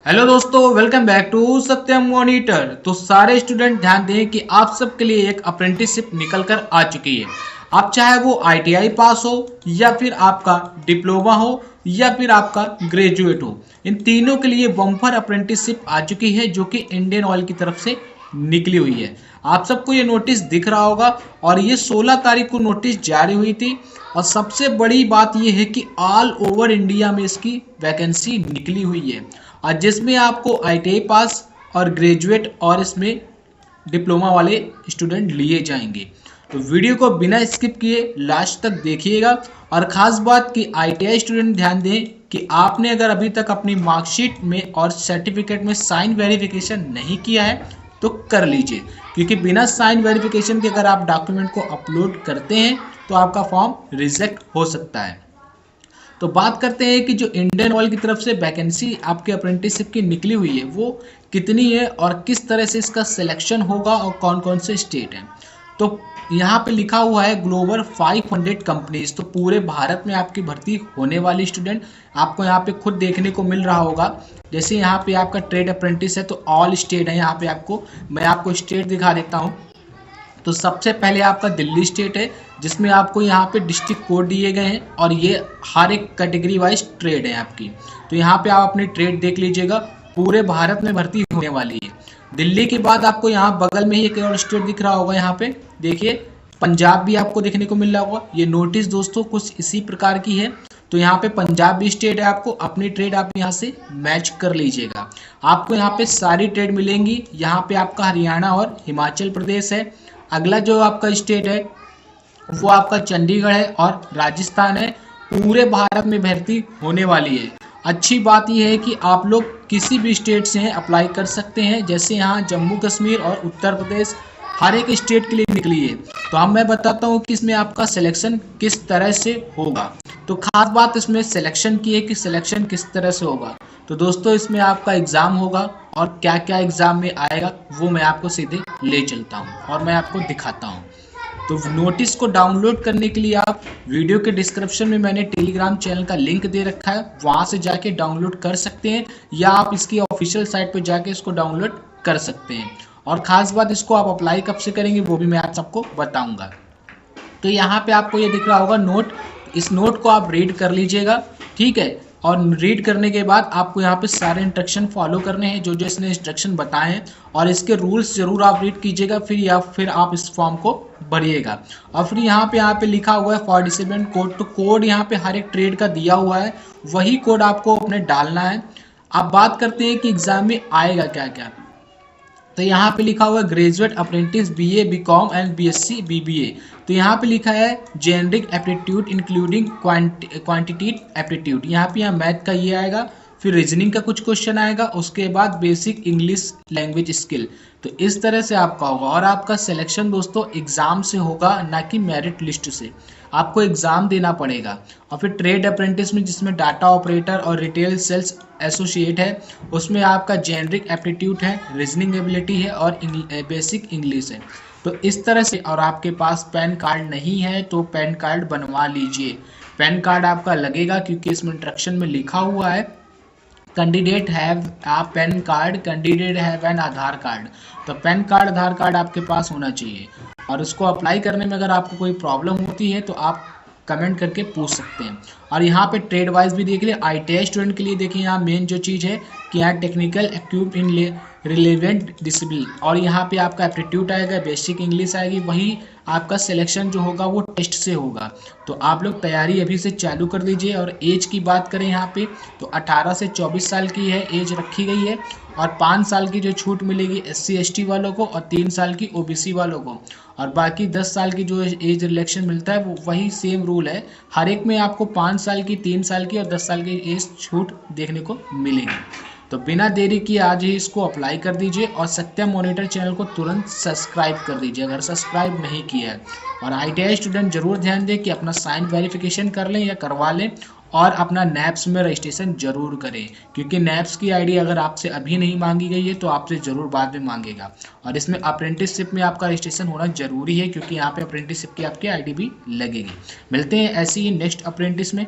Hello दोस्तों, welcome back to Satyam Monitor. तो सारे स्टूडेंट ध्यान दें कि आप सबके लिए एक अप्रेंटिसशिप निकल कर आ चुकी है। आप चाहे वो आईटीआई पास हो या फिर आपका डिप्लोमा हो या फिर आपका ग्रेजुएट हो, इन तीनों के लिए बम्पर अप्रेंटिसशिप आ चुकी है जो कि इंडियन ऑयल की तरफ से निकली हुई है। आप सबको ये नोटिस दिख रहा होगा और ये 16 तारीख को नोटिस जारी हुई थी। और सबसे बड़ी बात ये है कि ऑल ओवर इंडिया में इसकी वैकेंसी निकली हुई है और जिसमें आपको आईटीआई पास और ग्रेजुएट और इसमें डिप्लोमा वाले स्टूडेंट लिए जाएंगे। तो वीडियो को बिना स्किप किए लास्ट तक देखिएगा। और ख़ास बात कि आईटीआई स्टूडेंट ध्यान दें कि आपने अगर अभी तक अपनी मार्कशीट में और सर्टिफिकेट में साइन वेरिफिकेशन नहीं किया है तो कर लीजिए, क्योंकि बिना साइन वेरिफिकेशन के अगर आप डॉक्यूमेंट को अपलोड करते हैं तो आपका फॉर्म रिजेक्ट हो सकता है। तो बात करते हैं कि जो इंडियन ऑयल की तरफ से वैकेंसी आपके अप्रेंटिसशिप की निकली हुई है वो कितनी है और किस तरह से इसका सिलेक्शन होगा और कौन कौन से स्टेट हैं। तो यहाँ पे लिखा हुआ है ग्लोबल 500 कंपनीज। तो पूरे भारत में आपकी भर्ती होने वाली स्टूडेंट आपको यहाँ पे खुद देखने को मिल रहा होगा। जैसे यहाँ पे आपका ट्रेड अप्रेंटिस है तो ऑल स्टेट है। यहाँ पे मैं आपको स्टेट दिखा देता हूँ। तो सबसे पहले आपका दिल्ली स्टेट है जिसमें आपको यहाँ पे डिस्ट्रिक्ट कोड दिए गए हैं और ये हर एक कैटेगरी वाइज ट्रेड है आपकी। तो यहाँ पे आप अपनी ट्रेड देख लीजिएगा। पूरे भारत में भर्ती होने वाली है। दिल्ली के बाद आपको यहाँ बगल में ही एक और स्टेट दिख रहा होगा। यहाँ पे देखिए पंजाब भी आपको देखने को मिल रहा होगा। ये नोटिस दोस्तों कुछ इसी प्रकार की है। तो यहाँ पे पंजाब भी स्टेट है। आपको अपनी ट्रेड आप यहाँ से मैच कर लीजिएगा। आपको यहाँ पे सारी ट्रेड मिलेंगी। यहाँ पे आपका हरियाणा और हिमाचल प्रदेश है। अगला जो आपका स्टेट है वो आपका चंडीगढ़ है और राजस्थान है। पूरे भारत में भर्ती होने वाली है। अच्छी बात यह है कि आप लोग किसी भी स्टेट से अप्लाई कर सकते हैं। जैसे यहाँ जम्मू कश्मीर और उत्तर प्रदेश हर एक स्टेट के लिए निकली है। तो अब मैं बताता हूँ कि इसमें आपका सिलेक्शन किस तरह से होगा। तो खास बात इसमें सिलेक्शन की है कि सिलेक्शन किस तरह से होगा। तो दोस्तों इसमें आपका एग्ज़ाम होगा और क्या क्या एग्ज़ाम में आएगा वो मैं आपको सीधे ले चलता हूँ और मैं आपको दिखाता हूँ। तो नोटिस को डाउनलोड करने के लिए आप वीडियो के डिस्क्रिप्शन में मैंने टेलीग्राम चैनल का लिंक दे रखा है, वहाँ से जाके डाउनलोड कर सकते हैं या आप इसकी ऑफिशियल साइट पर जाके इसको डाउनलोड कर सकते हैं। और ख़ास बात इसको आप अप्लाई कब से करेंगे वो भी मैं आप सबको बताऊँगा। तो यहाँ पे आपको ये दिख रहा होगा नोट। इस नोट को आप रीड कर लीजिएगा, ठीक है। और रीड करने के बाद आपको यहाँ पे सारे इंस्ट्रक्शन फॉलो करने हैं जो जो इसने इंस्ट्रक्शन बताए हैं और इसके रूल्स जरूर आप रीड कीजिएगा। फिर आप इस फॉर्म को भरिएगा। और फिर यहाँ पे लिखा हुआ है 47 कोड। तो कोड यहाँ पे हर एक ट्रेड का दिया हुआ है, वही कोड आपको अपने डालना है। अब बात करते हैं कि एग्जाम में आएगा क्या क्या। तो यहाँ पे लिखा हुआ है graduate apprentice BA BCom and BSc BBA. तो यहाँ पे लिखा है generic aptitude including quantitative aptitude. यहाँ पे मैथ का ये आएगा, फिर रीजनिंग का कुछ क्वेश्चन आएगा, उसके बाद बेसिक इंग्लिश लैंग्वेज स्किल। तो इस तरह से आपका होगा और आपका सिलेक्शन दोस्तों एग्जाम से होगा, ना कि मेरिट लिस्ट से। आपको एग्जाम देना पड़ेगा। और फिर ट्रेड अप्रेंटिस में जिसमें डाटा ऑपरेटर और रिटेल सेल्स एसोसिएट है, उसमें आपका जेनरिक एप्टीट्यूड है, रीजनिंग एबिलिटी है और बेसिक इंग्लिश है। तो इस तरह से। और आपके पास पैन कार्ड नहीं है तो पैन कार्ड बनवा लीजिए। पैन कार्ड आपका लगेगा क्योंकि इसमें इंस्ट्रक्शन में लिखा हुआ है candidate have a PAN card, candidate have an Aadhaar card. तो पैन कार्ड आधार कार्ड आपके पास होना चाहिए। और उसको अप्लाई करने में अगर आपको कोई प्रॉब्लम होती है तो आप कमेंट करके पूछ सकते हैं। और यहाँ पे ट्रेड वाइज भी देख लिया। आईटीआई स्टूडेंट के लिए देखिए यहाँ मेन जो चीज़ है कि यहाँ टेक्निकल इक्विप्ड इन रिलेवेंट डिसिप्लिन। और यहाँ पे आपका एप्टीट्यूड आएगा, बेसिक इंग्लिश आएगी। वही आपका सिलेक्शन जो होगा वो टेस्ट से होगा। तो आप लोग तैयारी अभी से चालू कर दीजिए। और एज की बात करें यहाँ पे तो 18 से 24 साल की है एज रखी गई है। और 5 साल की जो छूट मिलेगी SC ST वालों को और 3 साल की OBC वालों को। और बाकी 10 साल की जो एज रिलैक्सेशन मिलता है वो वही सेम रूल है। हर एक में आपको 5 साल की, 3 साल की और 10 साल की एज छूट देखने को मिलेगी। तो बिना देरी किए आज ही इसको अप्लाई कर दीजिए और सत्यम मॉनिटर चैनल को तुरंत सब्सक्राइब कर दीजिए अगर सब्सक्राइब नहीं किया है। और आईटीआई स्टूडेंट जरूर ध्यान दें कि अपना साइन वेरिफिकेशन कर लें या करवा लें और अपना नैप्स में रजिस्ट्रेशन जरूर करें, क्योंकि नैप्स की आईडी अगर आपसे अभी नहीं मांगी गई है तो आपसे ज़रूर बाद में मांगेगा। और इसमें अप्रेंटिसशिप में आपका रजिस्ट्रेशन होना जरूरी है क्योंकि यहाँ पे अप्रेंटिसशिप की आपकी आईडी भी लगेगी। मिलते हैं ऐसे ही नेक्स्ट अप्रेंटिस में।